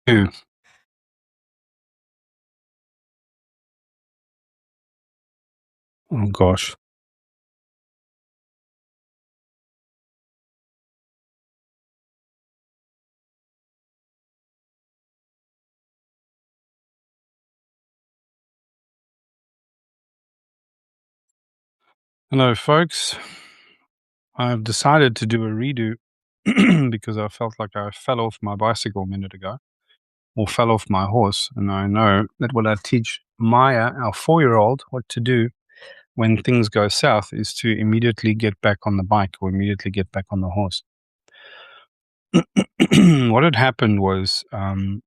Ooh, oh gosh. Hello, folks. I've decided to do a redo because I felt like I fell off my bicycle a minute ago, or fell off my horse. And I know that what I teach Maya, our 4-year-old, what to do when things go south is to immediately get back on the bike or immediately get back on the horse. What had happened was I'm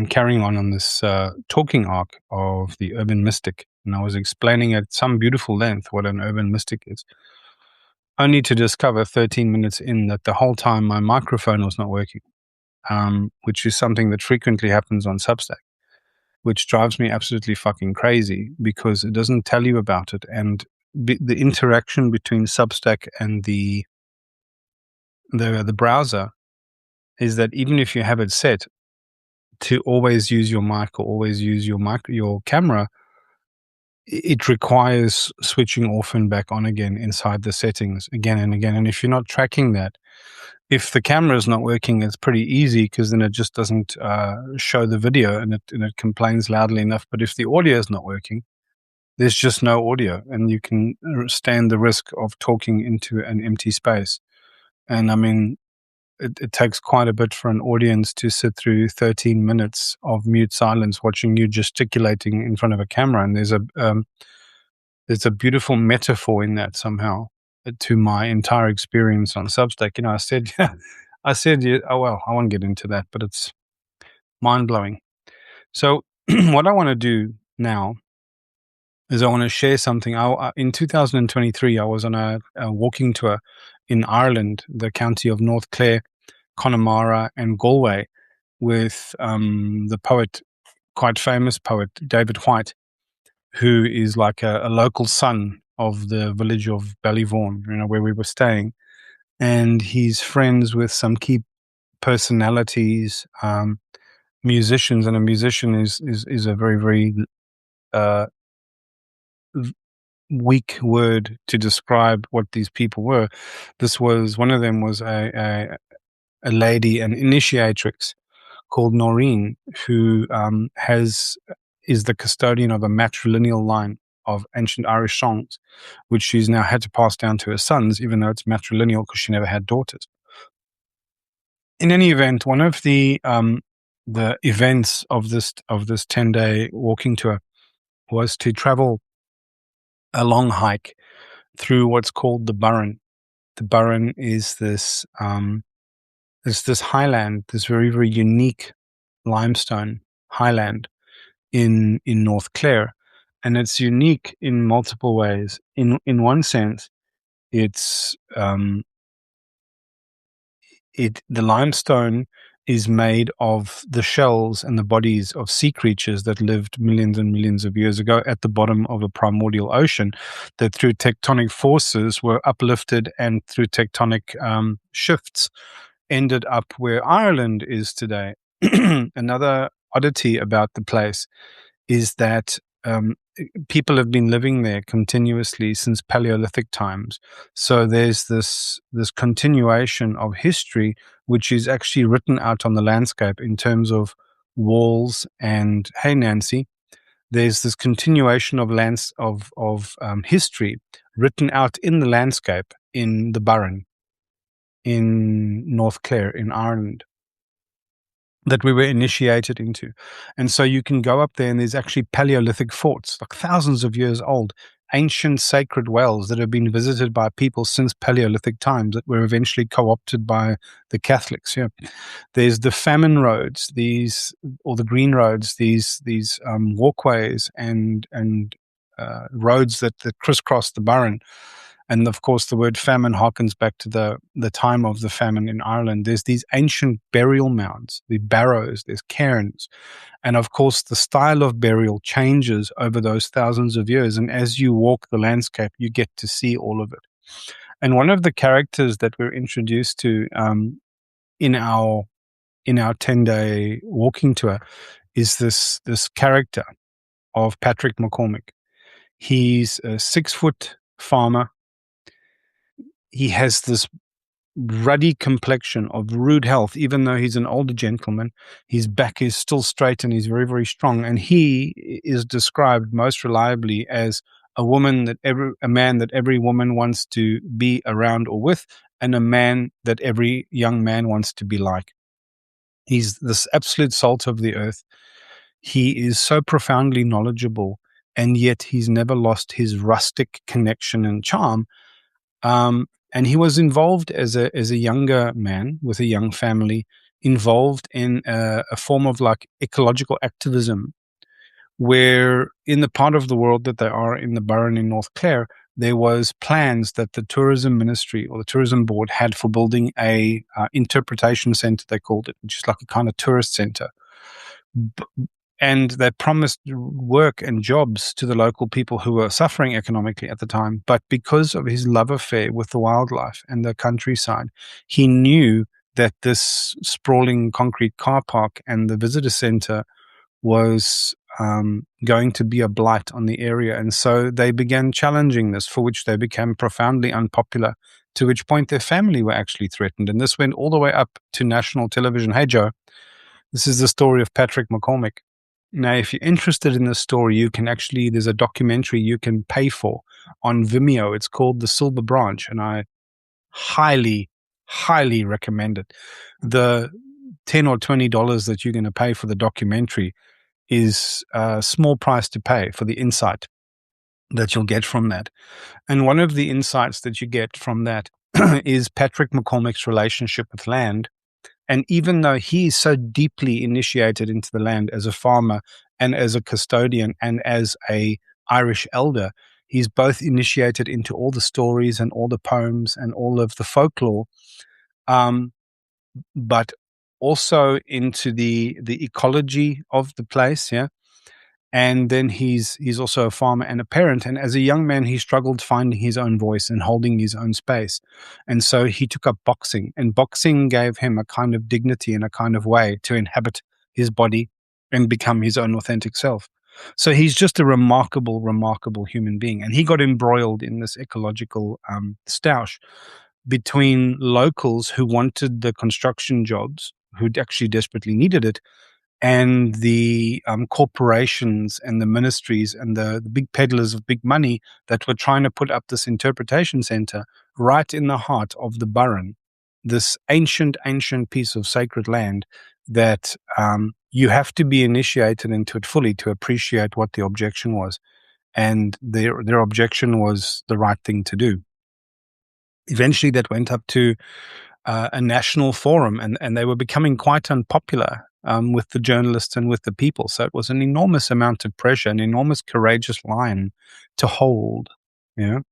carrying on this talking arc of the urban mystic, and I was explaining at some beautiful length what an urban mystic is, only to discover 13 minutes in that the whole time my microphone was not working, which is something that frequently happens on Substack, which drives me absolutely fucking crazy because it doesn't tell you about it. And the interaction between Substack and the browser is that even if you have it set to always use your mic or always use your camera, it requires switching off and back on again inside the settings again and again. And if you're not tracking that, if the camera is not working, it's pretty easy because then it just doesn't show the video and it complains loudly enough. But if the audio is not working, there's just no audio, and you can stand the risk of talking into an empty space. And I mean, it takes quite a bit for an audience to sit through 13 minutes of mute silence watching you gesticulating in front of a camera. And there's a beautiful metaphor in that somehow to my entire experience on Substack. I said, yeah, oh, well, I won't get into that, but it's mind blowing. So what I want to do now is I want to share something. In 2023, I was on a walking tour in Ireland, the county of North Clare, Connemara, and Galway, with the poet, quite famous poet, David White, who is like a local son of the village of Ballyvaughan, where we were staying. And he's friends with some key personalities, musicians, and a musician is a very, very uh, weak word to describe what these people were. One of them was a lady, an initiatrix called Noreen, who is the custodian of a matrilineal line of ancient Irish songs, which she's now had to pass down to her sons, even though it's matrilineal because she never had daughters. In any event, one of the events of this 10-day walking tour was to travel a long hike through what's called the Burren. The Burren is this highland, this very, very unique limestone highland in North Clare, and it's unique in multiple ways. In one sense, it's the limestone is made of the shells and the bodies of sea creatures that lived millions and millions of years ago at the bottom of a primordial ocean, that through tectonic forces were uplifted and through tectonic shifts ended up where Ireland is today. Another oddity about the place is that people have been living there continuously since Paleolithic times. So there's this continuation of history, which is actually written out on the landscape in terms of walls. And hey, Nancy, there's this continuation of history written out in the landscape in the Burren in North Clare in Ireland that we were initiated into. And so you can go up there and there's actually Paleolithic forts, like thousands of years old, ancient sacred wells that have been visited by people since Paleolithic times that were eventually co-opted by the Catholics. Yeah. There's the famine roads, or the green roads, these walkways and roads that crisscross the Burren. And of course, the word famine harkens back to the time of the famine in Ireland. There's these ancient burial mounds, the barrows, there's cairns. And of course, the style of burial changes over those thousands of years. And as you walk the landscape, you get to see all of it. And one of the characters that we're introduced to in our in our 10-day walking tour is this character of Patrick McCormack. He's a 6-foot farmer. He has this ruddy complexion of rude health, even though he's an older gentleman. His back is still straight and he's very, very strong. And he is described most reliably as a man that every woman wants to be around or with, and a man that every young man wants to be like. He's this absolute salt of the earth. He is so profoundly knowledgeable, and yet he's never lost his rustic connection and charm. And he was involved as a younger man with a young family, involved in a form of like ecological activism, where in the part of the world that they are in the Burren in North Clare, there was plans that the tourism ministry or the tourism board had for building a interpretation center, they called it, which is like a kind of tourist center. And they promised work and jobs to the local people who were suffering economically at the time. But because of his love affair with the wildlife and the countryside, he knew that this sprawling concrete car park and the visitor center was going to be a blight on the area. And so they began challenging this, for which they became profoundly unpopular, to which point their family were actually threatened. And this went all the way up to national television. Hey, Joe, this is the story of Patrick McCormack. Now, if you're interested in this story, there's a documentary you can pay for on Vimeo. It's called The Silver Branch, and I highly, highly recommend it. The $10 or $20 that you're going to pay for the documentary is a small price to pay for the insight that you'll get from that. And one of the insights that you get from that is Patrick McCormack's relationship with land. And even though he is so deeply initiated into the land as a farmer and as a custodian and as a Irish elder, he's both initiated into all the stories and all the poems and all of the folklore, but also into the ecology of the place, yeah. And then he's also a farmer and a parent. And as a young man, he struggled finding his own voice and holding his own space. And so he took up boxing. And boxing gave him a kind of dignity and a kind of way to inhabit his body and become his own authentic self. So he's just a remarkable, remarkable human being. And he got embroiled in this ecological stoush between locals who wanted the construction jobs, who actually desperately needed it, and the corporations and the ministries and the big peddlers of big money that were trying to put up this interpretation center right in the heart of the Burren, this ancient piece of sacred land that you have to be initiated into it fully to appreciate what the objection was. And their objection was the right thing to do. Eventually that went up to a national forum, and they were becoming quite unpopular with the journalists and with the people. So it was an enormous amount of pressure, an enormous courageous line to hold. Yeah.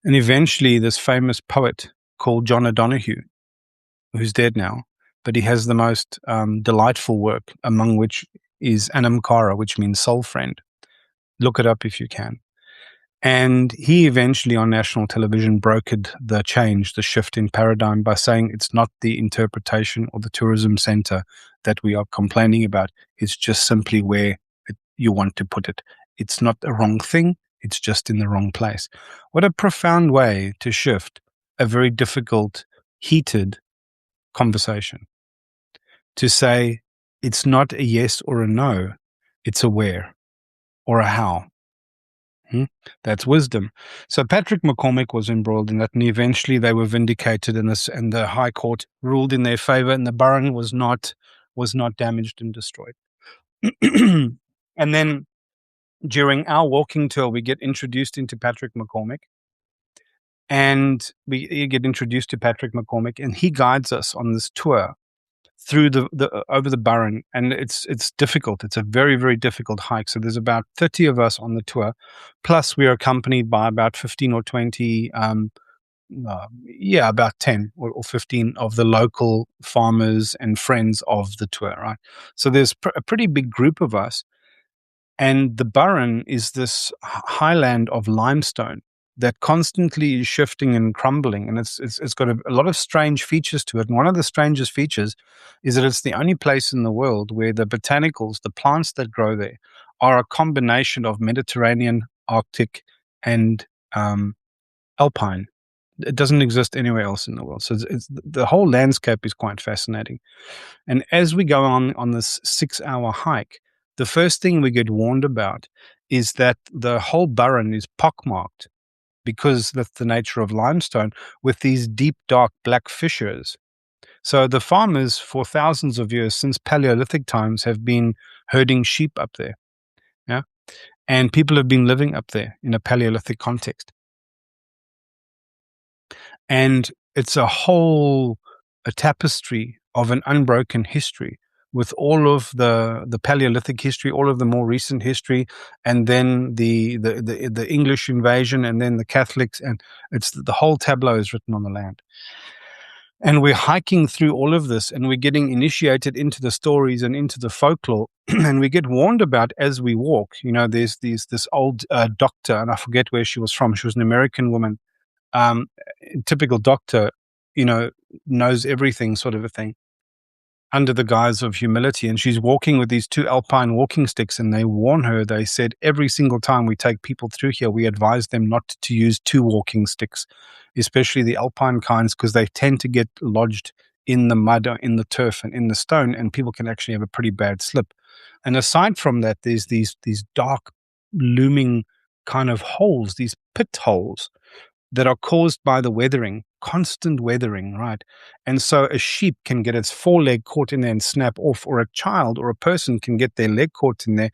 And eventually this famous poet called John O'Donoghue, who's dead now, but he has the most delightful work, among which is Anamkara, which means soul friend. Look it up if you can. And he eventually on national television brokered the change, the shift in paradigm by saying it's not the interpretation or the tourism center that we are complaining about. It's just simply where you want to put it. It's not a wrong thing. It's just in the wrong place. What a profound way to shift a very difficult, heated conversation. To say it's not a yes or a no, it's a where or a how. That's wisdom. So Patrick McCormack was embroiled in that, and eventually they were vindicated in this, and the High Court ruled in their favor, and the Burren was not damaged and destroyed. And then during our walking tour, we get introduced into Patrick McCormack, and we get introduced to Patrick McCormack, and he guides us on this tour through the over the Burren, and it's difficult. It's a very, very difficult hike. So there's about 30 of us on the tour, plus we are accompanied by about 15 or 20, about 10 or 15 of the local farmers and friends of the tour, right? So there's a pretty big group of us, and the Burren is this highland of limestone that constantly is shifting and crumbling, and it's got a lot of strange features to it. And one of the strangest features is that it's the only place in the world where the botanicals, the plants that grow there, are a combination of Mediterranean, Arctic, and alpine. It doesn't exist anywhere else in the world. So the whole landscape is quite fascinating. And as we go on this 6-hour hike, the first thing we get warned about is that the whole burren is pockmarked, because that's the nature of limestone, with these deep, dark black fissures. So the farmers for thousands of years, since Paleolithic times, have been herding sheep up there. Yeah. And people have been living up there in a Paleolithic context. And it's a tapestry of an unbroken history, with all of the Paleolithic history, all of the more recent history, and then the English invasion, and then the Catholics, and it's the whole tableau is written on the land. And we're hiking through all of this, and we're getting initiated into the stories and into the folklore. And we get warned about as we walk. There's this old doctor, and I forget where she was from. She was an American woman. Typical doctor, knows everything, sort of a thing, under the guise of humility. And she's walking with these 2 alpine walking sticks, and they warn her. They said, every single time we take people through here, we advise them not to use 2 walking sticks, especially the alpine kinds, because they tend to get lodged in the mud, or in the turf, and in the stone, and people can actually have a pretty bad slip. And aside from that, there's these dark, looming kind of holes, these pit holes, that are caused by the weathering, constant weathering, right? And so a sheep can get its foreleg caught in there and snap off, or a child or a person can get their leg caught in there.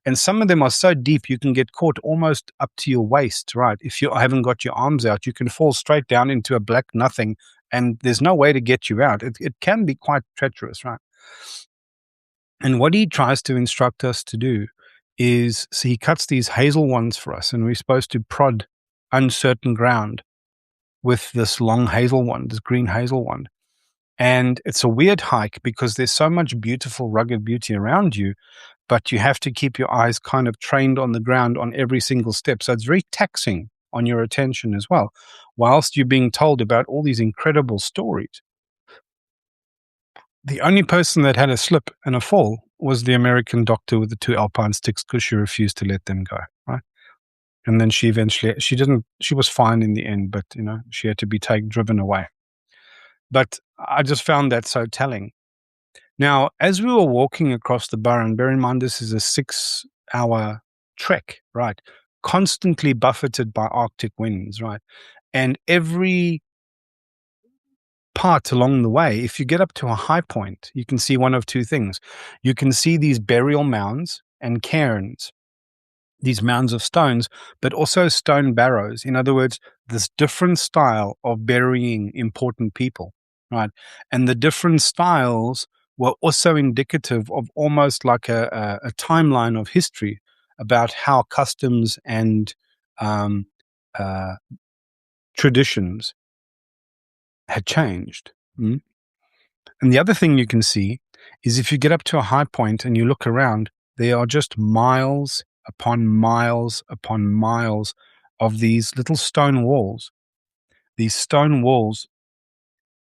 And some of them are so deep you can get caught almost up to your waist, right? If you haven't got your arms out, you can fall straight down into a black nothing, and there's no way to get you out. It can be quite treacherous, right? And what he tries to instruct us to do is, so he cuts these hazel wands for us, and we're supposed to prod uncertain ground with this long hazel wand, this green hazel wand. And it's a weird hike because there's so much beautiful, rugged beauty around you, but you have to keep your eyes kind of trained on the ground on every single step. So it's very taxing on your attention as well, whilst you're being told about all these incredible stories. The only person that had a slip and a fall was the American doctor with the 2 alpine sticks, because she refused to let them go, right? And then she was fine in the end, but she had to be driven away. But I just found that so telling. Now, as we were walking across the burren, bear in mind this is a 6-hour trek, right? Constantly buffeted by Arctic winds, right? And every part along the way, if you get up to a high point, you can see one of 2 things. You can see these burial mounds and cairns, these mounds of stones, but also stone barrows. In other words, this different style of burying important people, right? And the different styles were also indicative of almost like a timeline of history about how customs and traditions had changed. Mm? And the other thing you can see is, if you get up to a high point and you look around, there are just miles upon miles upon miles of these little stone walls,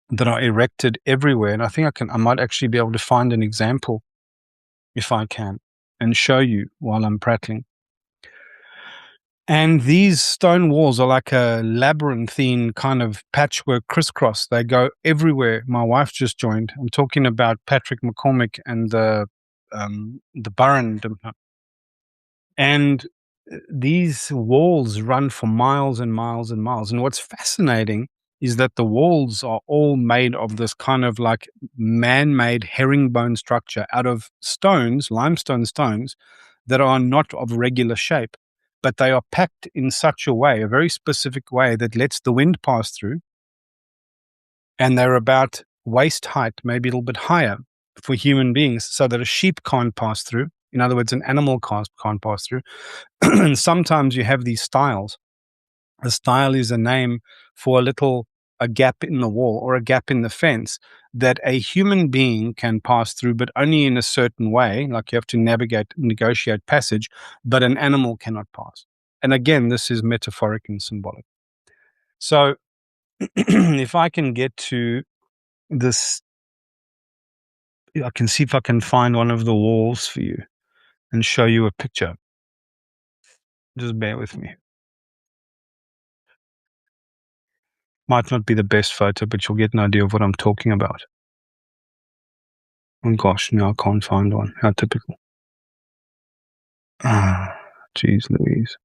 that are erected everywhere. And I think I might actually be able to find an example, if I can, and show you while I'm prattling. And these stone walls are like a labyrinthine kind of patchwork crisscross. They go everywhere. My wife just joined. I'm talking about Patrick McCormack and the Burren. And these walls run for miles and miles and miles. And what's fascinating is that the walls are all made of this kind of like man-made herringbone structure out of stones, limestone stones, that are not of regular shape, but they are packed in such a way, a very specific way, that lets the wind pass through. And they're about waist height, maybe a little bit higher for human beings, so that a sheep can't pass through. In other words, an animal can't pass through. And sometimes you have these stiles. A stile is a name for a gap in the wall or a gap in the fence that a human being can pass through, but only in a certain way, like you have to negotiate passage, but an animal cannot pass. And again, this is metaphoric and symbolic. So if I can get to this, I can see if I can find one of the walls for you and show you a picture. Just bear with me. Might not be the best photo, but you'll get an idea of what I'm talking about. Oh gosh, no, I can't find one. How typical. Ah, geez Louise.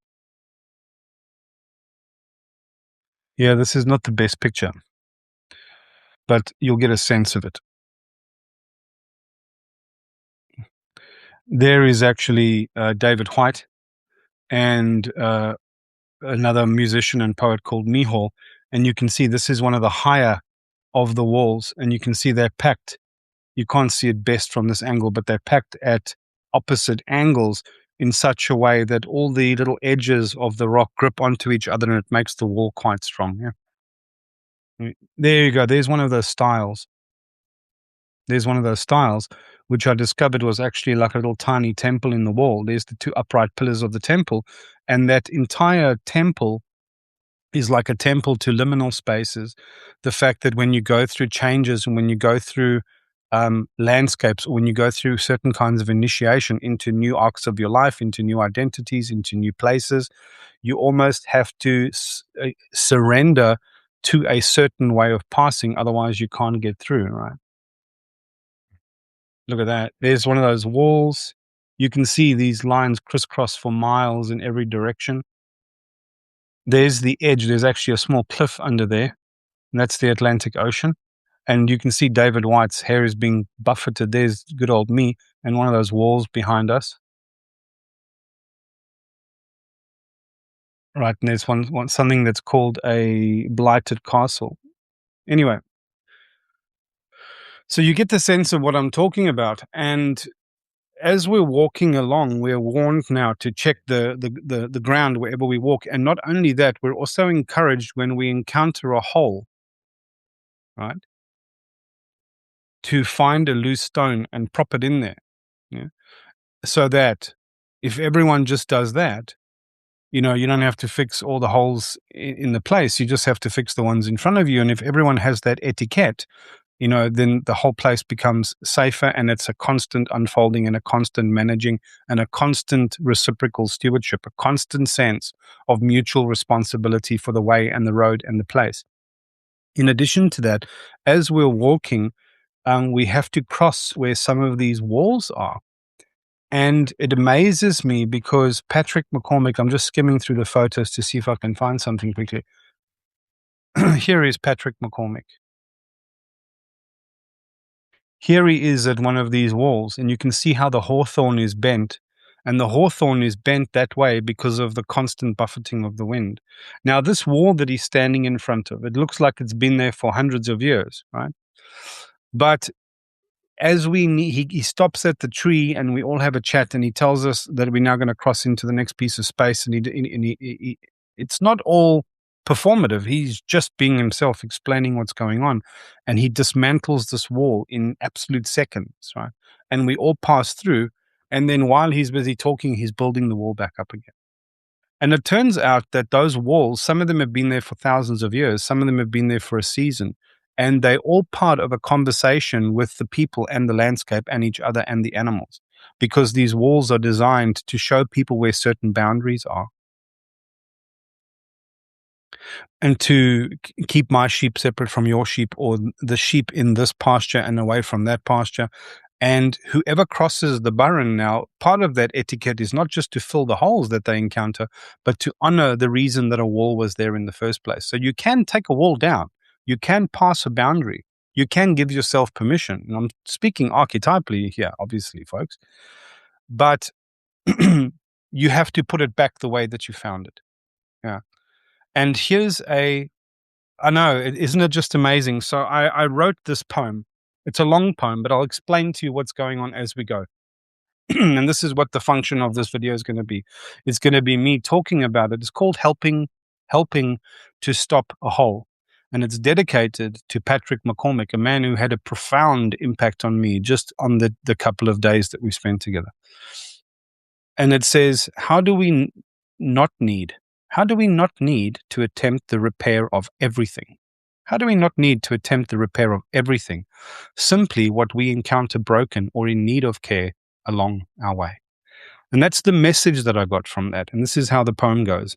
Yeah, this is not the best picture, but you'll get a sense of it. There is actually David White and another musician and poet called Mihal, and you can see this is one of the higher of the walls, and you can see they're packed. You can't see it best from this angle, but they're packed at opposite angles in such a way that all the little edges of the rock grip onto each other, and it makes the wall quite strong. Yeah. There you go. There's one of those styles. There's one of those styles, which I discovered was actually like a little tiny temple in the wall. There's the two upright pillars of the temple, and that entire temple is like a temple to liminal spaces. The fact that when you go through changes and when you go through landscapes, or when you go through certain kinds of initiation into new arcs of your life, into new identities, into new places, you almost have to surrender to a certain way of passing. Otherwise, you can't get through, right? Look at that. There's one of those walls. You can see these lines crisscross for miles in every direction. There's the edge. There's actually a small cliff under there. And that's the Atlantic Ocean. And you can see David White's hair is being buffeted. There's good old me and one of those walls behind us. Right. And there's something that's called a blighted castle. Anyway, so you get the sense of what I'm talking about. And as we're walking along, we're warned now to check the ground wherever we walk. And not only that, we're also encouraged when we encounter a hole, right, to find a loose stone and prop it in there. Yeah? So that if everyone just does that, you don't have to fix all the holes in the place. You just have to fix the ones in front of you. And if everyone has that etiquette, then the whole place becomes safer, and it's a constant unfolding and a constant managing and a constant reciprocal stewardship, a constant sense of mutual responsibility for the way and the road and the place. In addition to that, as we're walking, we have to cross where some of these walls are. And it amazes me because Patrick McCormack, I'm just skimming through the photos to see if I can find something quickly. Here is Patrick McCormack. Here he is at one of these walls, and you can see how the hawthorn is bent. And the hawthorn is bent that way because of the constant buffeting of the wind. Now, this wall that he's standing in front of, it looks like it's been there for hundreds of years, right? But as he stops at the tree, and we all have a chat, and he tells us that we're now going to cross into the next piece of space, and it's not all performative. He's just being himself, explaining what's going on, and he dismantles this wall in absolute seconds, right? And we all pass through, and then while he's busy talking, he's building the wall back up again. And it turns out that those walls, some of them have been there for thousands of years, some of them have been there for a season, and they're all part of a conversation with the people and the landscape and each other and the animals, because these walls are designed to show people where certain boundaries are. And to keep my sheep separate from your sheep, or the sheep in this pasture and away from that pasture. And whoever crosses the burren now, part of that etiquette is not just to fill the holes that they encounter, but to honor the reason that a wall was there in the first place. So you can take a wall down. You can pass a boundary. You can give yourself permission. And I'm speaking archetypally here, obviously, folks. But you have to put it back the way that you found it. Yeah. And here's I know, isn't it just amazing? So I wrote this poem. It's a long poem, but I'll explain to you what's going on as we go. And this is what the function of this video is going to be. It's going to be me talking about it. It's called Helping to Stop a Hole. And it's dedicated to Patrick McCormack, a man who had a profound impact on me just on the couple of days that we spent together. And it says, how do we not need How do we not need to attempt the repair of everything? How do we not need to attempt the repair of everything? Simply what we encounter broken or in need of care along our way. And that's the message that I got from that. And this is how the poem goes.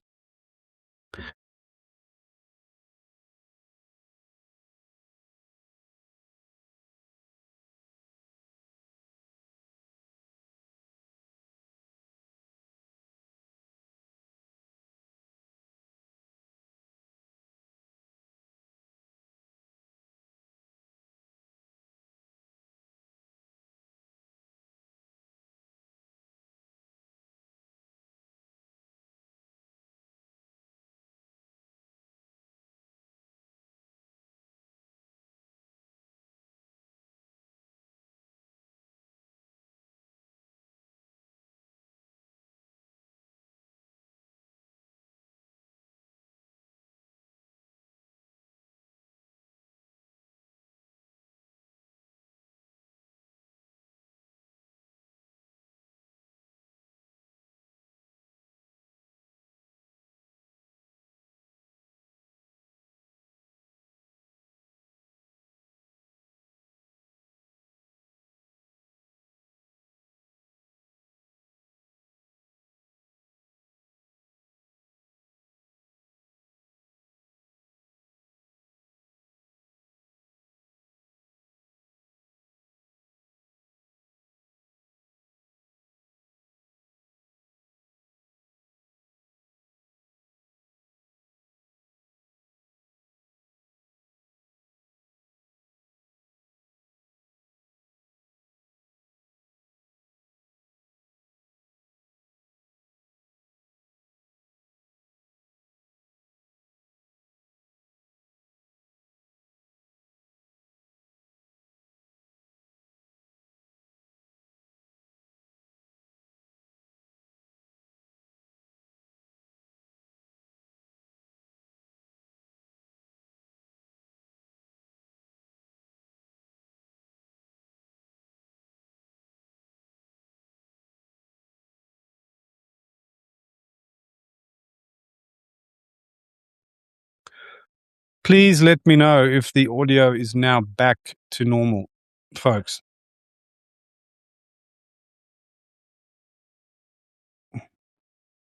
Please let me know if the audio is now back to normal, folks.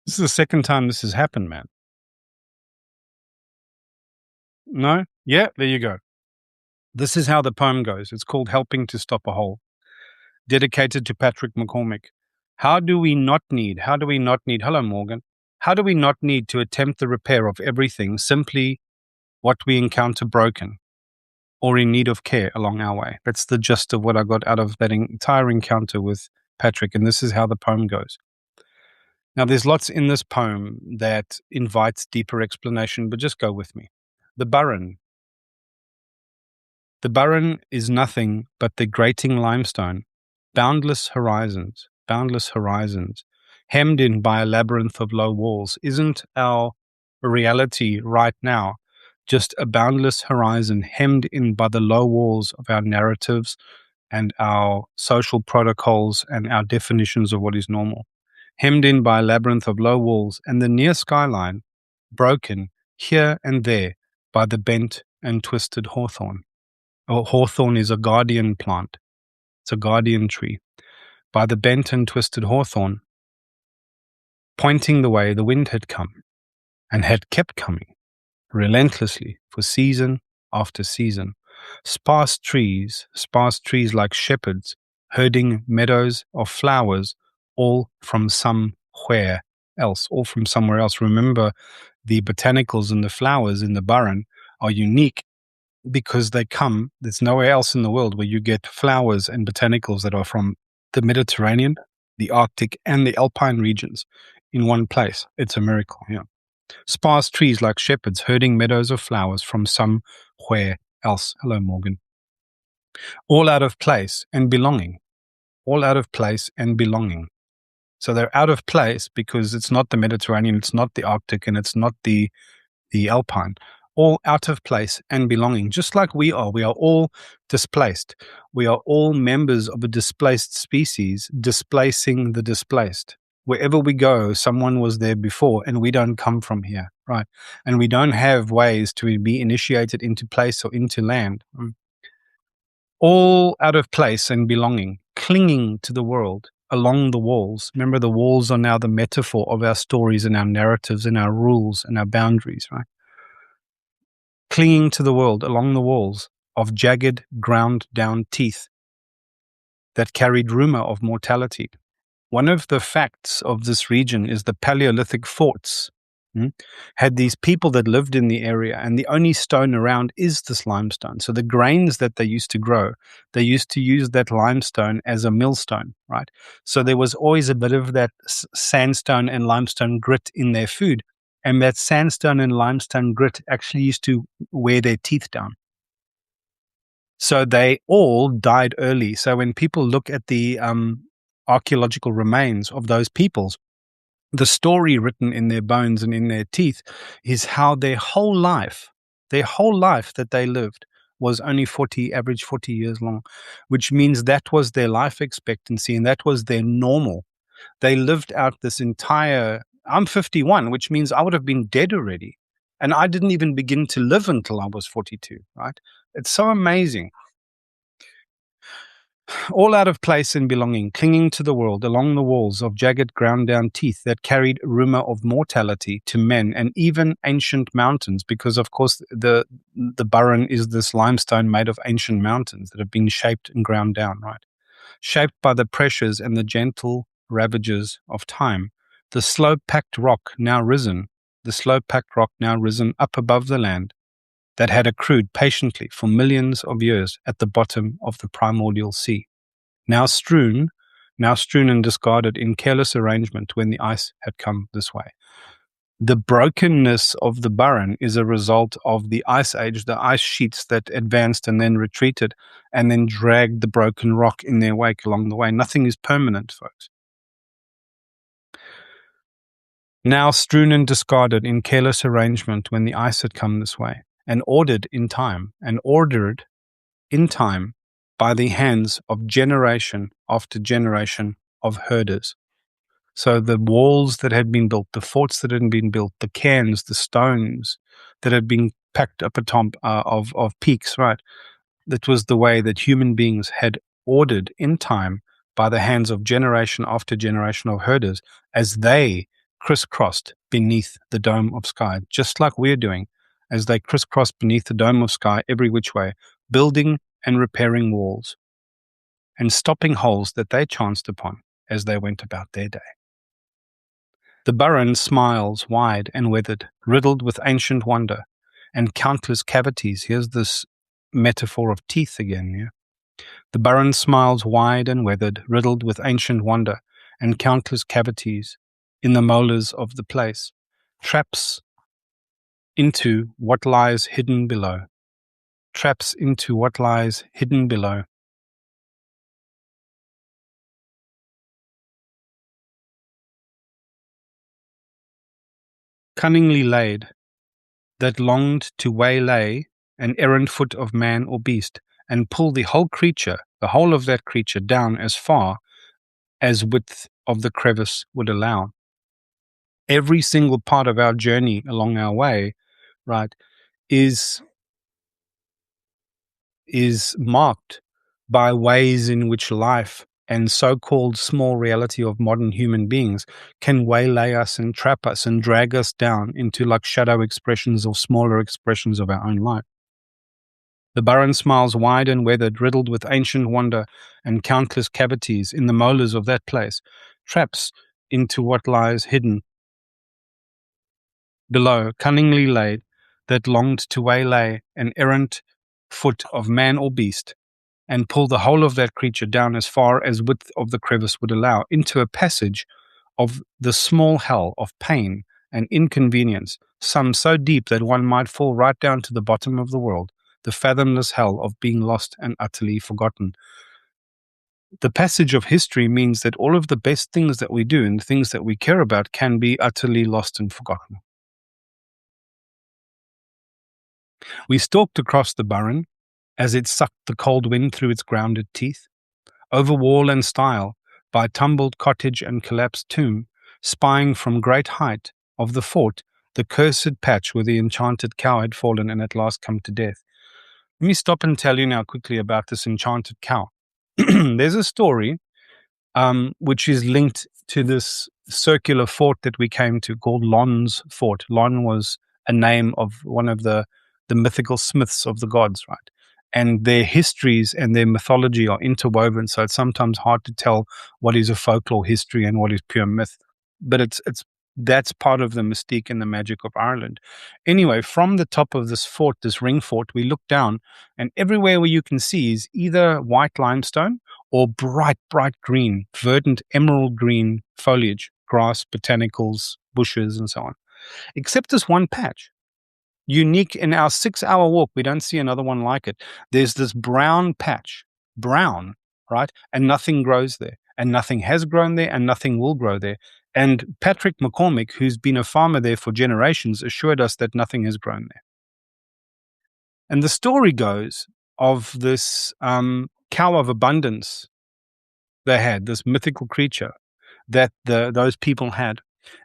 This is the second time this has happened, man. No? Yeah, there you go. This is how the poem goes. It's called Helping to Stop a Hole, dedicated to Patrick McCormack. How do we not need, hello, Morgan. How do we not need to attempt the repair of everything, simply what we encounter broken or in need of care along our way? That's the gist of what I got out of that entire encounter with Patrick, and this is how the poem goes. Now, there's lots in this poem that invites deeper explanation, but just go with me. The Burren. The Burren is nothing but the grating limestone, boundless horizons, hemmed in by a labyrinth of low walls. Isn't our reality right now just a boundless horizon hemmed in by the low walls of our narratives and our social protocols and our definitions of what is normal? Hemmed in by a labyrinth of low walls and the near skyline, broken here and there by the bent and twisted hawthorn. Hawthorn is a guardian plant. It's a guardian tree. By the bent and twisted hawthorn, pointing the way the wind had come and had kept coming relentlessly for season after season. Sparse trees like shepherds, herding meadows of flowers, all from somewhere else. Remember, the botanicals and the flowers in the Burren are unique because there's nowhere else in the world where you get flowers and botanicals that are from the Mediterranean, the Arctic, and the Alpine regions in one place. It's a miracle, yeah. Sparse trees like shepherds herding meadows of flowers from somewhere else. Hello, Morgan. All out of place and belonging. All out of place and belonging. So they're out of place because it's not the Mediterranean, it's not the Arctic, and it's not the Alpine. All out of place and belonging, just like we are. We are all displaced. We are all members of a displaced species, displacing the displaced. Wherever we go, someone was there before, and we don't come from here, right? And we don't have ways to be initiated into place or into land. All out of place and belonging, clinging to the world along the walls. Remember, the walls are now the metaphor of our stories and our narratives and our rules and our boundaries, right? Clinging to the world along the walls of jagged, ground down teeth that carried rumor of mortality. One of the facts of this region is the Paleolithic forts had these people that lived in the area, and the only stone around is this limestone. So the grains that they used to grow, they used to use that limestone as a millstone, right? So there was always a bit of that sandstone and limestone grit in their food. And that sandstone and limestone grit actually used to wear their teeth down. So they all died early. So when people look at the archaeological remains of those peoples, the story written in their bones and in their teeth is how their whole life that they lived was only average 40 years long, which means that was their life expectancy and that was their normal. They lived out this entire, I'm 51, which means I would have been dead already. And I didn't even begin to live until I was 42, right? It's so amazing. All out of place and belonging, clinging to the world along the walls of jagged ground-down teeth that carried rumor of mortality to men and even ancient mountains, because of course the Burren is this limestone made of ancient mountains that have been shaped and ground down, right? Shaped by the pressures and the gentle ravages of time. The slow-packed rock now risen up above the land that had accrued patiently for millions of years at the bottom of the primordial sea. Now strewn and discarded in careless arrangement when the ice had come this way. The brokenness of the Burren is a result of the ice age, the ice sheets that advanced and then retreated and then dragged the broken rock in their wake along the way. Nothing is permanent, folks. Now strewn and discarded in careless arrangement when the ice had come this way, and ordered in time by the hands of generation after generation of herders. So the walls that had been built, the forts that had been built, the cairns, the stones that had been packed up atop of peaks, right? That was the way that human beings had ordered in time by the hands of generation after generation of herders as they crisscrossed beneath the dome of sky, just like we're doing, as they crisscross beneath the dome of sky every which way, building and repairing walls and stopping holes that they chanced upon as they went about their day. The Burren smiles wide and weathered, riddled with ancient wonder and countless cavities. Here's this metaphor of teeth again, yeah? The Burren smiles wide and weathered, riddled with ancient wonder and countless cavities in the molars of the place, traps into what lies hidden below. Traps into what lies hidden below. Cunningly laid, that longed to waylay an errant foot of man or beast, and pull the whole of that creature down as far as width of the crevice would allow. Every single part of our journey along our way, right, is marked by ways in which life and so-called small reality of modern human beings can waylay us and trap us and drag us down into like shadow expressions or smaller expressions of our own life. The Burren smiles wide and weathered, riddled with ancient wonder and countless cavities in the molars of that place, traps into what lies hidden below, cunningly laid, that longed to waylay an errant foot of man or beast, and pull the whole of that creature down as far as width of the crevice would allow, into a passage of the small hell of pain and inconvenience, some so deep that one might fall right down to the bottom of the world, the fathomless hell of being lost and utterly forgotten. The passage of history means that all of the best things that we do and the things that we care about can be utterly lost and forgotten. We stalked across the Burren as it sucked the cold wind through its grounded teeth, over wall and stile, by tumbled cottage and collapsed tomb, spying from great height of the fort the cursed patch where the enchanted cow had fallen and at last come to death. Let me stop and tell you now quickly about this enchanted cow. There's a story which is linked to this circular fort that we came to called Lon's Fort. Lon was a name of one of the mythical smiths of the gods, right? And their histories and their mythology are interwoven, so it's sometimes hard to tell what is a folklore history and what is pure myth. But it's that's part of the mystique and the magic of Ireland. Anyway, from the top of this fort, this ring fort, we look down, and everywhere where you can see is either white limestone or bright, bright green, verdant emerald green foliage, grass, botanicals, bushes, and so on. Except this one patch. Unique in our 6-hour walk, we don't see another one like it. There's this brown patch, brown, right? And nothing grows there, and nothing has grown there, and nothing will grow there. And Patrick McCormack, who's been a farmer there for generations, assured us that nothing has grown there. And the story goes of this cow of abundance they had, this mythical creature that those people had.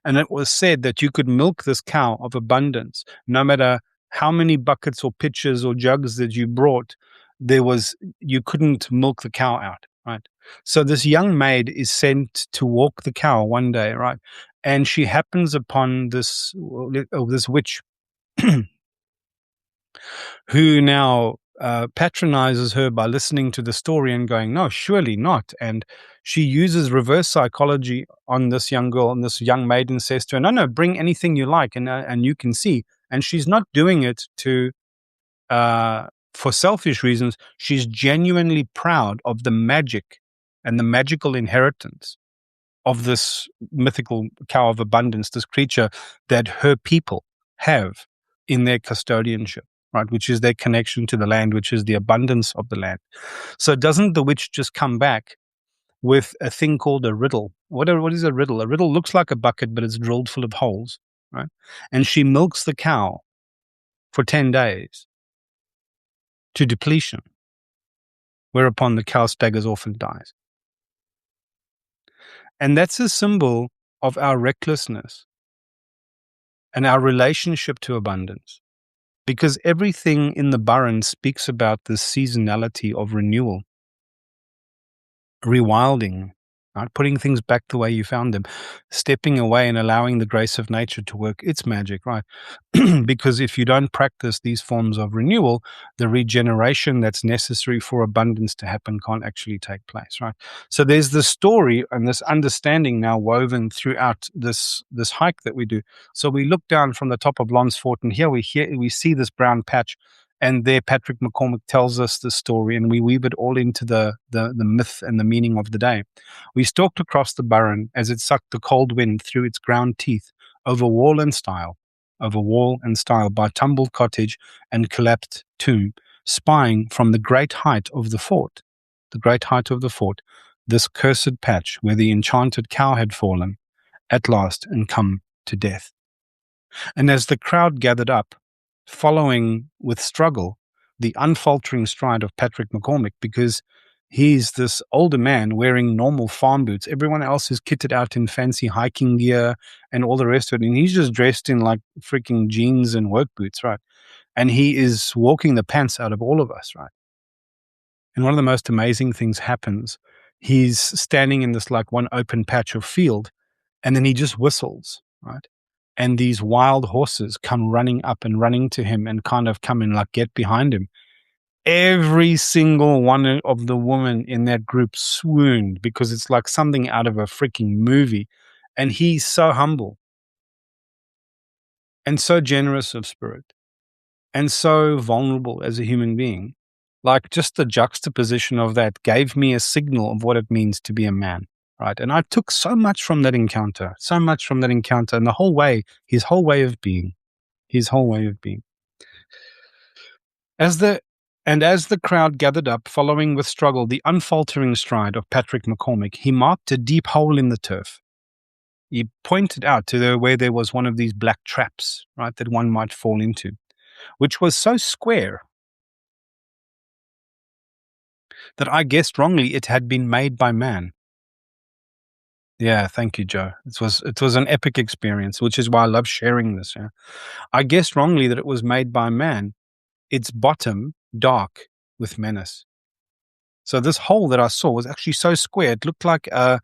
And it was said that you could milk this cow of abundance, no matter how many buckets or pitchers or jugs that you brought, you couldn't milk the cow out, right? So this young maid is sent to walk the cow one day, right? And she happens upon this witch who now patronizes her by listening to the story and going, no, surely not. And she uses reverse psychology on this young girl, and this young maiden says to her, no, bring anything you like, and you can see. And she's not doing it for selfish reasons. She's genuinely proud of the magic and the magical inheritance of this mythical cow of abundance, this creature that her people have in their custodianship, right? Which is their connection to the land, which is the abundance of the land. So doesn't the witch just come back with a thing called a riddle? What is a riddle? A riddle looks like a bucket, but it's drilled full of holes, right? And she milks the cow for 10 days to depletion, whereupon the cow staggers off and dies. And that's a symbol of our recklessness and our relationship to abundance. Because everything in the Burren speaks about this seasonality of renewal, rewilding, right? Putting things back the way you found them, stepping away and allowing the grace of nature to work its magic, right? Because if you don't practice these forms of renewal, the regeneration that's necessary for abundance to happen can't actually take place, right? So there's this story and this understanding now woven throughout this hike that we do. So we look down from the top of Lon's Fort, and here we see this brown patch. And there, Patrick McCormack tells us the story, and we weave it all into the myth and the meaning of the day. We stalked across the Burren as it sucked the cold wind through its ground teeth over wall and stile by tumbled cottage and collapsed tomb, spying from the great height of the fort, this cursed patch where the enchanted cow had fallen, at last and come to death. And as the crowd gathered up, following with struggle the unfaltering stride of Patrick McCormack, because he's this older man wearing normal farm boots. Everyone else is kitted out in fancy hiking gear and all the rest of it. And he's just dressed in like freaking jeans and work boots, right? And he is walking the pants out of all of us, right? And one of the most amazing things happens. He's standing in this like one open patch of field, and then he just whistles, right? And these wild horses come running up and running to him and kind of come and like get behind him. Every single one of the women in that group swooned because it's like something out of a freaking movie. And he's so humble and so generous of spirit and so vulnerable as a human being. Like just the juxtaposition of that gave me a signal of what it means to be a man. Right. And I took so much from that encounter, and the whole way, his whole way of being. As the crowd gathered up, following with struggle the unfaltering stride of Patrick McCormack, he marked a deep hole in the turf. He pointed out to where there was one of these black traps, right, that one might fall into, which was so square that I guessed wrongly it had been made by man. Yeah, thank you, Joe. It was an epic experience, which is why I love sharing this. Yeah. I guessed wrongly that it was made by man. Its bottom dark with menace. So this hole that I saw was actually so square. It looked like a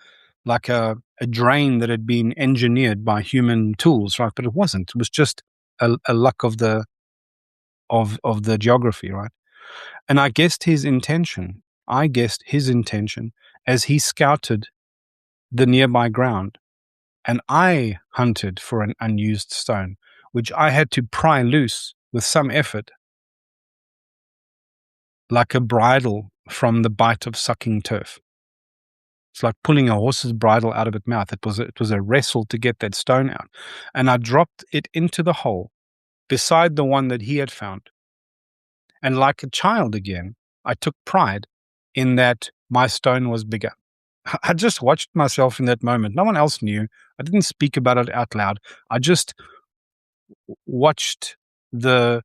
drain that had been engineered by human tools, right? But it wasn't. It was just a luck of the geography, right? And I guessed his intention. I guessed his intention as he scouted the nearby ground, and I hunted for an unused stone, which I had to pry loose with some effort, like a bridle from the bite of sucking turf. It's like pulling a horse's bridle out of its mouth. It was a wrestle to get that stone out. And I dropped it into the hole beside the one that he had found. And like a child again, I took pride in that my stone was bigger. I just watched myself in that moment. No one else knew. I didn't speak about it out loud. I just watched the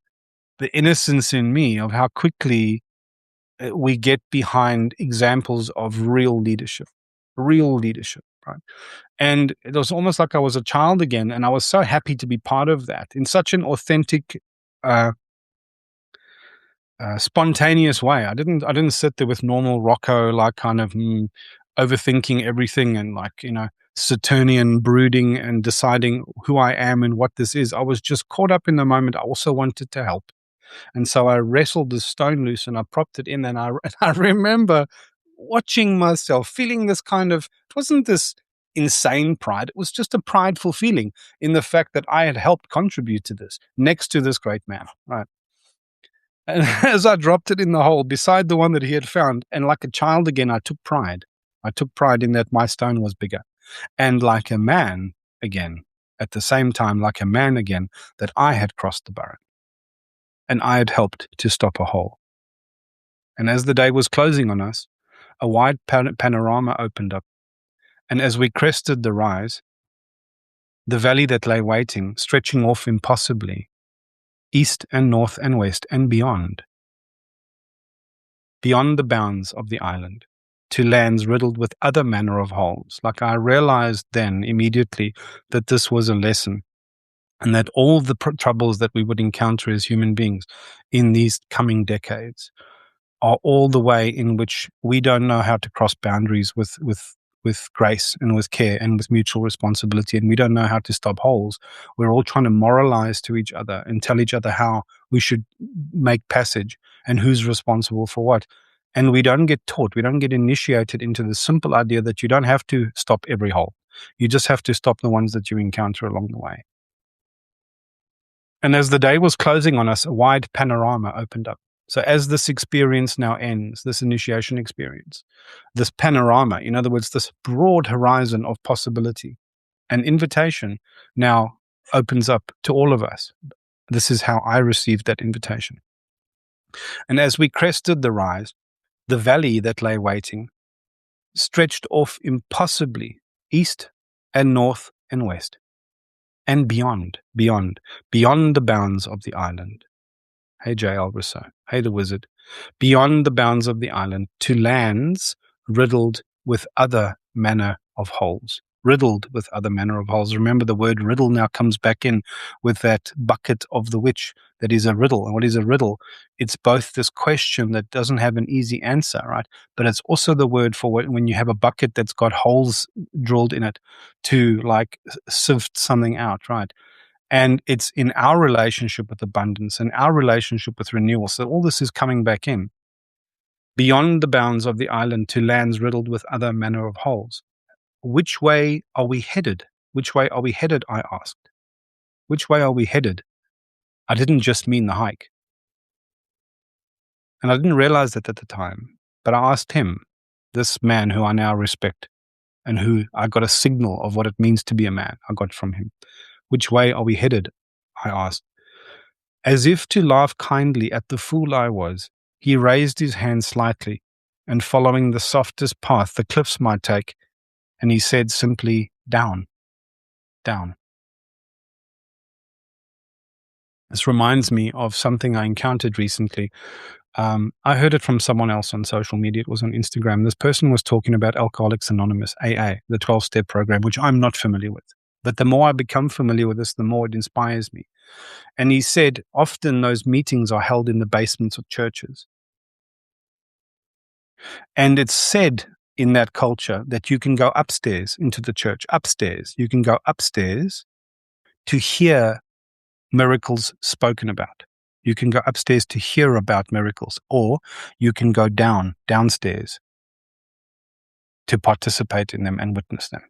innocence in me of how quickly we get behind examples of real leadership, right? And it was almost like I was a child again, and I was so happy to be part of that in such an authentic, uh, spontaneous way. I didn't sit there with normal Rocco like kind of overthinking everything and like Saturnian brooding and deciding who I am and what this is. I was just caught up in the moment. I also wanted to help. And so I wrestled the stone loose and I propped it in. And I remember watching myself, feeling this kind of, it wasn't this insane pride. It was just a prideful feeling in the fact that I had helped contribute to this next to this great man. Right. And as I dropped it in the hole beside the one that he had found, and like a child again, I took pride. I took pride in that my stone was bigger. And like a man again, at the same time, like a man again, that I had crossed the Burren and I had helped to stop a hole. And as the day was closing on us, a wide panorama opened up. And as we crested the rise, the valley that lay waiting, stretching off impossibly, east and north and west and beyond the bounds of the island, to lands riddled with other manner of holes. Like I realized then immediately that this was a lesson and that all the troubles that we would encounter as human beings in these coming decades are all the way in which we don't know how to cross boundaries with grace and with care and with mutual responsibility, and we don't know how to stop holes. We're all trying to moralize to each other and tell each other how we should make passage and who's responsible for what. And we don't get taught, we don't get initiated into the simple idea that you don't have to stop every hole. You just have to stop the ones that you encounter along the way. And as the day was closing on us, a wide panorama opened up. So as this experience now ends, this initiation experience, this panorama, in other words, this broad horizon of possibility, an invitation now opens up to all of us. This is how I received that invitation. And as we crested the rise, the valley that lay waiting stretched off impossibly east and north and west and beyond the bounds of the island. Hey, J.L. Rousseau. Hey, the wizard. Beyond the bounds of the island to lands riddled with other manner of holes. Riddled with other manner of holes. Remember, the word riddle now comes back in with that bucket of the witch that is a riddle. And what is a riddle? It's both this question that doesn't have an easy answer, right? But it's also the word for when you have a bucket that's got holes drilled in it to like sift something out, right? And it's in our relationship with abundance and our relationship with renewal. So all this is coming back in. Beyond the bounds of the island to lands riddled with other manner of holes. Which way are we headed? Which way are we headed, I asked. Which way are we headed? I didn't just mean the hike. And I didn't realize that at the time. But I asked him, this man who I now respect and who I got a signal of what it means to be a man, I got from him. Which way are we headed? I asked. As if to laugh kindly at the fool I was, he raised his hand slightly, and following the softest path the cliffs might take, and he said simply, down, down. This reminds me of something I encountered recently. I heard it from someone else on social media. It was on Instagram. This person was talking about Alcoholics Anonymous, AA, the 12-step program, which I'm not familiar with. But the more I become familiar with this, the more it inspires me. And he said often those meetings are held in the basements of churches. And it's said in that culture that you can go upstairs into the church, upstairs. You can go upstairs to hear miracles spoken about. You can go upstairs to hear about miracles, or you can go downstairs to participate in them and witness them.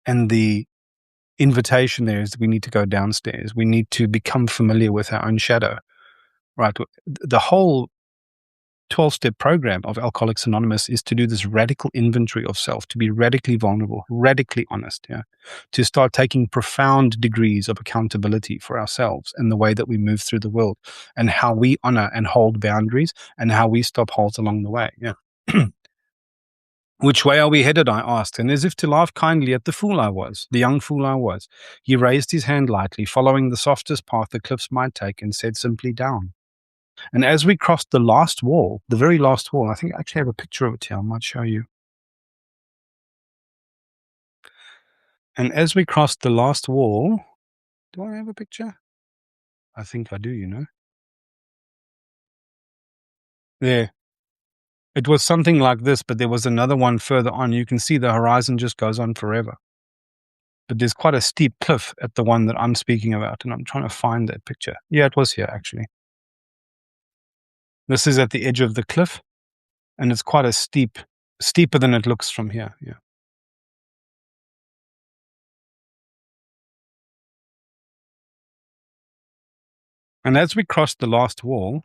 And the invitation there is that we need to go downstairs. We need to become familiar with our own shadow, right? The whole 12-step program of Alcoholics Anonymous is to do this radical inventory of self, to be radically vulnerable, radically honest, to start taking profound degrees of accountability for ourselves and the way that we move through the world and how we honor and hold boundaries and how we stop holes along the way. Which way are we headed? I asked, and as if to laugh kindly at the fool I was, the young fool I was, he raised his hand lightly, following the softest path the cliffs might take, and said simply, down. And as we crossed the last wall, the very last wall, I think I actually have a picture of it here. I might show you. And as we crossed the last wall, do I have a picture? I think I do. There. It was something like this, but there was another one further on. You can see the horizon just goes on forever. But there's quite a steep cliff at the one that I'm speaking about, and I'm trying to find that picture. Yeah, it was here, actually. This is at the edge of the cliff, and it's quite a steeper than it looks from here. Yeah. And as we crossed the last wall,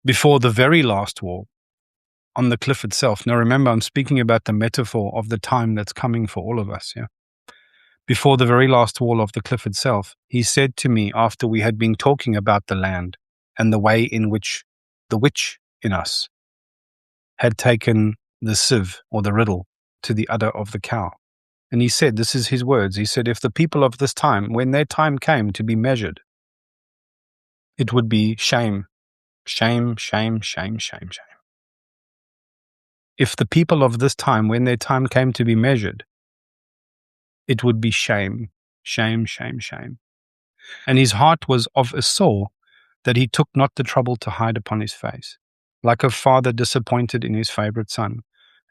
before the very last wall, on the cliff itself. Now remember, I'm speaking about the metaphor of the time that's coming for all of us. Before the very last wall of the cliff itself, he said to me, after we had been talking about the land and the way in which the witch in us had taken the sieve or the riddle to the udder of the cow. And he said, this is his words, he said, if the people of this time, when their time came to be measured, it would be shame, shame, shame, shame, shame, shame. If the people of this time, when their time came to be measured, it would be shame, shame, shame, shame. And his heart was of a sore that he took not the trouble to hide upon his face, like a father disappointed in his favorite son.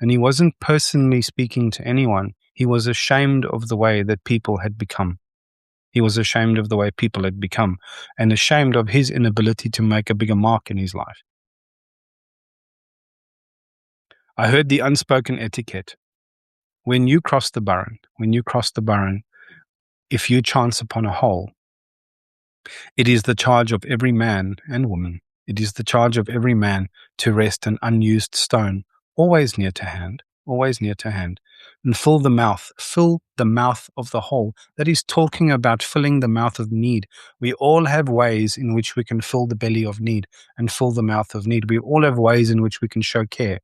And he wasn't personally speaking to anyone. He was ashamed of the way that people had become. He was ashamed of the way people had become and ashamed of his inability to make a bigger mark in his life. I heard the unspoken etiquette. When you cross the Burren, if you chance upon a hole, it is the charge of every man and woman, it is the charge of every man to rest an unused stone, always near to hand, and fill the mouth of the hole. That is talking about filling the mouth of need. We all have ways in which we can fill the belly of need and fill the mouth of need. We all have ways in which we can show care,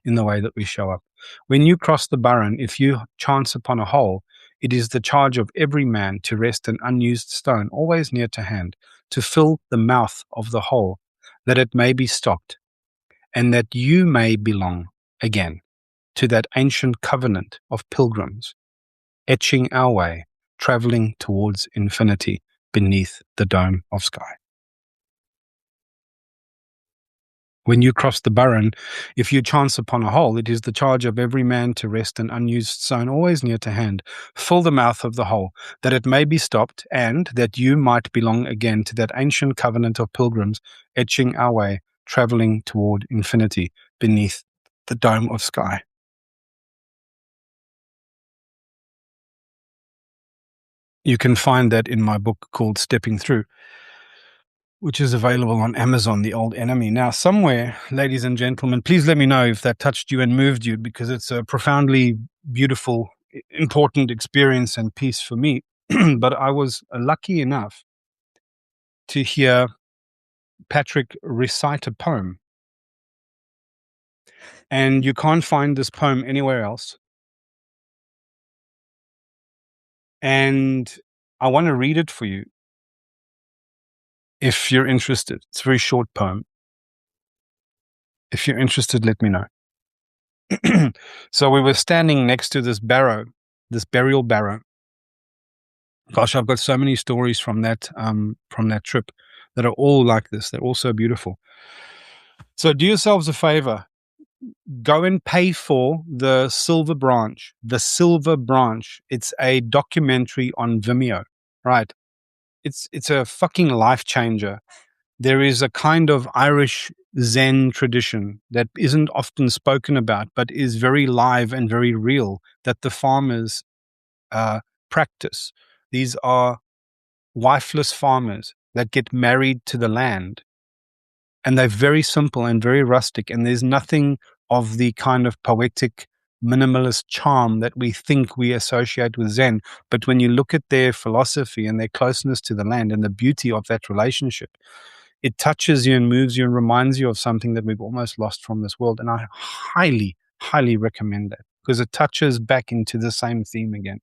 in the way that we show up. When you cross the Burren, if you chance upon a hole, it is the charge of every man to rest an unused stone, always near to hand, to fill the mouth of the hole, that it may be stopped, and that you may belong again to that ancient covenant of pilgrims, etching our way, traveling towards infinity beneath the dome of sky. When you cross the Burren, if you chance upon a hole, it is the charge of every man to rest an unused stone always near to hand, fill the mouth of the hole, that it may be stopped, and that you might belong again to that ancient covenant of pilgrims, etching our way, traveling toward infinity beneath the dome of sky. You can find that in my book called Stepping Through, which is available on Amazon, The Old Enemy. Now, somewhere, ladies and gentlemen, please let me know if that touched you and moved you, because it's a profoundly beautiful, important experience and piece for me. But I was lucky enough to hear Patrick recite a poem. And you can't find this poem anywhere else. And I want to read it for you if you're interested. It's a very short poem. If you're interested, let me know. So we were standing next to this barrow, this burial barrow. Gosh, I've got so many stories from that trip that are all like this. They're all so beautiful. So do yourselves a favor. Go and pay for the Silver Branch. The Silver Branch. It's a documentary on Vimeo. Right. It's a fucking life changer. There is a kind of Irish Zen tradition that isn't often spoken about, but is very live and very real, that the farmers practice. These are wifeless farmers that get married to the land. And they're very simple and very rustic. And there's nothing of the kind of poetic minimalist charm that we think we associate with Zen. But when you look at their philosophy and their closeness to the land and the beauty of that relationship, it touches you and moves you and reminds you of something that we've almost lost from this world. And I highly, highly recommend that because it touches back into the same theme again.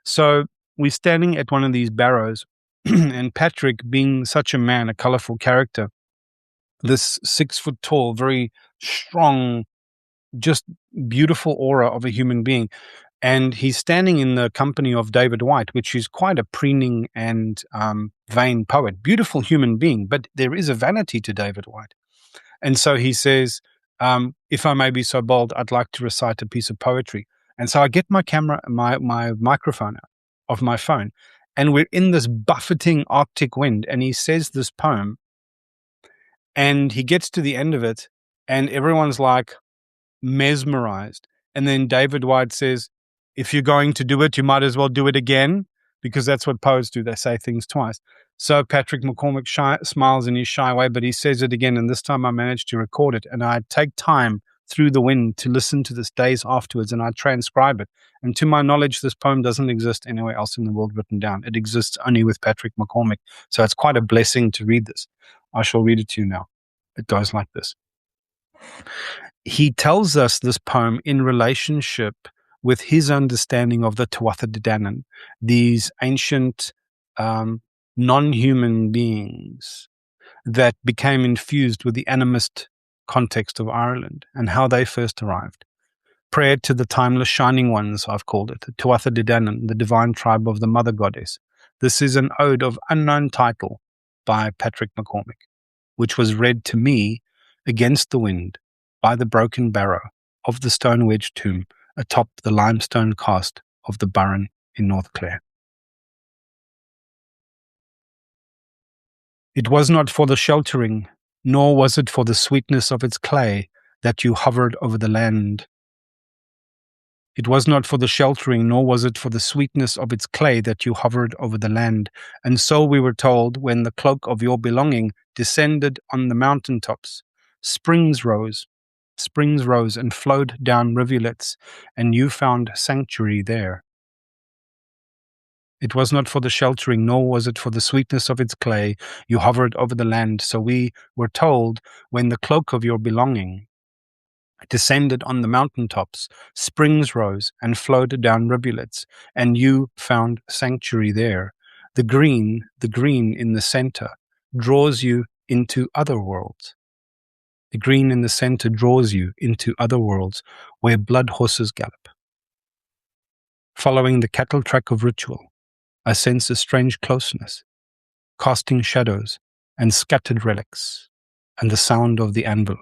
So we're standing at one of these barrows and Patrick, being such a man, a colorful character, this 6 foot tall, very strong, just beautiful aura of a human being. And he's standing in the company of David White, which is quite a preening and vain poet, beautiful human being, but there is a vanity to David White. And so he says, if I may be so bold, I'd like to recite a piece of poetry. And so I get my camera, my microphone out of my phone, and we're in this buffeting Arctic wind, and he says this poem, and he gets to the end of it, and everyone's like mesmerized. And then David White says, if you're going to do it, you might as well do it again, because that's what poets do. They say things twice. So Patrick McCormack smiles in his shy way, but he says it again. And this time I managed to record it. And I take time through the wind to listen to this days afterwards, and I transcribe it. And to my knowledge, this poem doesn't exist anywhere else in the world written down. It exists only with Patrick McCormack. So it's quite a blessing to read this. I shall read it to you now. It goes like this. He tells us this poem in relationship with his understanding of the Tuatha De Danann, these ancient non-human beings that became infused with the animist context of Ireland and how they first arrived. Prayer to the timeless shining ones, I've called it, Tuatha De Danann, the divine tribe of the mother goddess. This is an ode of unknown title by Patrick McCormack, which was read to me against the wind by the broken barrow of the stone wedge tomb atop the limestone cast of the Burren in North Clare. It was not for the sheltering, nor was it for the sweetness of its clay that you hovered over the land. It was not for the sheltering, nor was it for the sweetness of its clay that you hovered over the land. And so we were told, when the cloak of your belonging descended on the mountain tops, springs rose and flowed down rivulets, and you found sanctuary there. It was not for the sheltering, nor was it for the sweetness of its clay you hovered over the land. So we were told, when the cloak of your belonging descended on the mountain tops, springs rose and flowed down rivulets, and you found sanctuary there. The green in the center, draws you into other worlds. The green in the center draws you into other worlds where blood horses gallop. Following the cattle track of ritual, I sense a strange closeness, casting shadows and scattered relics, and the sound of the anvil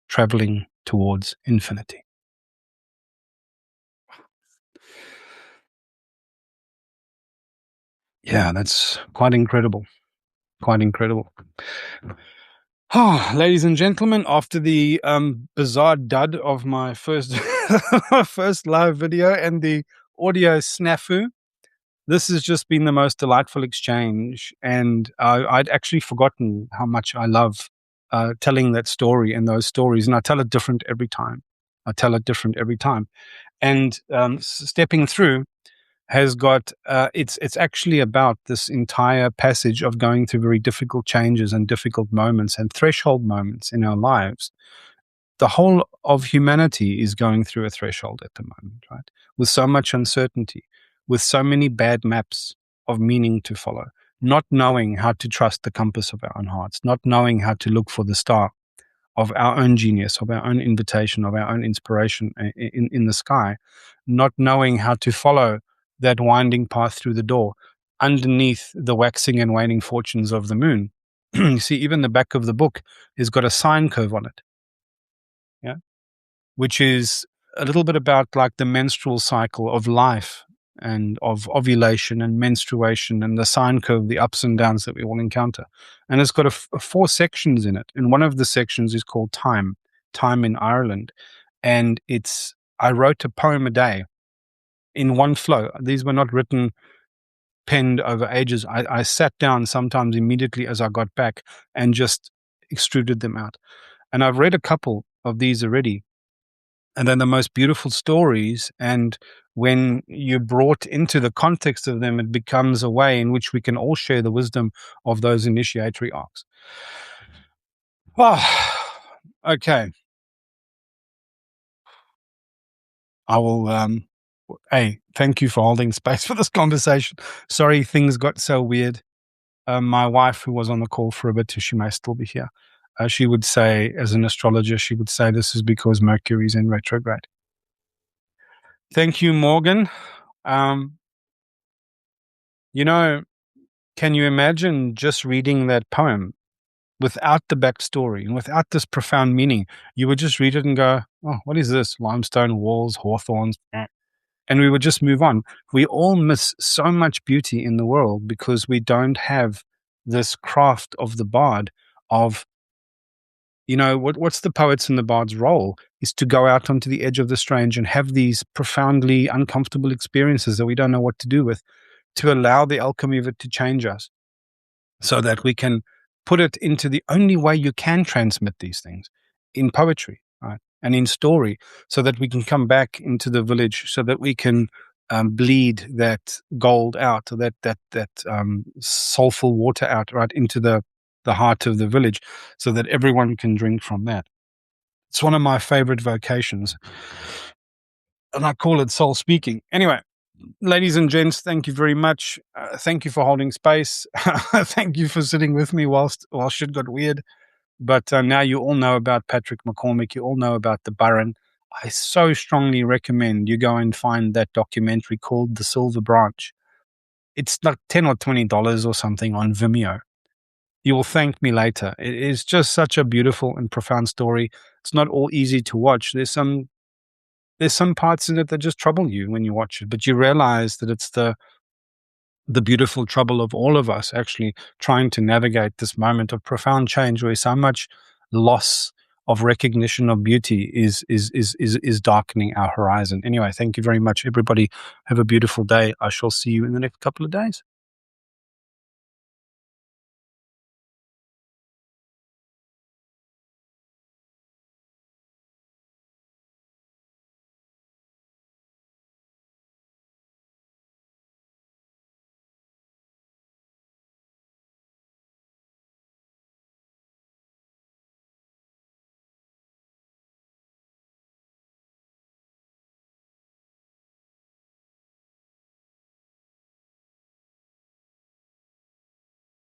traveling towards infinity. Yeah, that's quite incredible. Quite incredible. Oh, ladies and gentlemen, after the bizarre dud of my first first live video and the audio snafu, this has just been the most delightful exchange. And I'd actually forgotten how much I love telling that story and those stories. And I tell it different every time. And stepping through has got, it's actually about this entire passage of going through very difficult changes and difficult moments and threshold moments in our lives. The whole of humanity is going through a threshold at the moment, right? With so much uncertainty, with so many bad maps of meaning to follow, not knowing how to trust the compass of our own hearts, not knowing how to look for the star of our own genius, of our own invitation, of our own inspiration in the sky, not knowing how to follow that winding path through the door underneath the waxing and waning fortunes of the moon. You see, even the back of the book has got a sine curve on it, yeah, which is a little bit about like the menstrual cycle of life and of ovulation and menstruation and the sine curve, the ups and downs that we all encounter. And it's got four sections in it. And one of the sections is called Time in Ireland. And I wrote a poem a day in one flow. These were not written, penned over ages. I sat down sometimes immediately as I got back and just extruded them out. And I've read a couple of these already. And then the most beautiful stories. And when you're brought into the context of them, it becomes a way in which we can all share the wisdom of those initiatory arcs. Oh, okay. I will, hey, thank you for holding space for this conversation. Sorry, things got so weird. My wife, who was on the call for a bit, she may still be here. She would say, as an astrologer, she would say this is because Mercury is in retrograde. Thank you, Morgan. You know, can you imagine just reading that poem without the backstory and without this profound meaning? You would just read it and go, oh, what is this? Limestone walls, hawthorns. And we would just move on. We all miss so much beauty in the world because we don't have this craft of the bard of, what's the poet's and the bard's role is to go out onto the edge of the strange and have these profoundly uncomfortable experiences that we don't know what to do with, to allow the alchemy of it to change us so that we can put it into the only way you can transmit these things, in poetry, right? And in story, so that we can come back into the village, so that we can bleed that gold out, or that soulful water out, right into the heart of the village, so that everyone can drink from that. It's one of my favorite vocations, and I call it soul speaking. Anyway, ladies and gents, thank you very much. Thank you for holding space. Thank you for sitting with me while shit got weird. But now you all know about Patrick McCormack. You all know about the Burren. I so strongly recommend you go and find that documentary called The Silver Branch. It's like $10 or $20 or something on Vimeo. You will thank me later. It is just such a beautiful and profound story. It's not all easy to watch. There's some parts in it that just trouble you when you watch it, but you realize that it's the beautiful trouble of all of us actually trying to navigate this moment of profound change where so much loss of recognition of beauty is darkening our horizon. Anyway, thank you very much, everybody. Have a beautiful day. I shall see you in the next couple of days.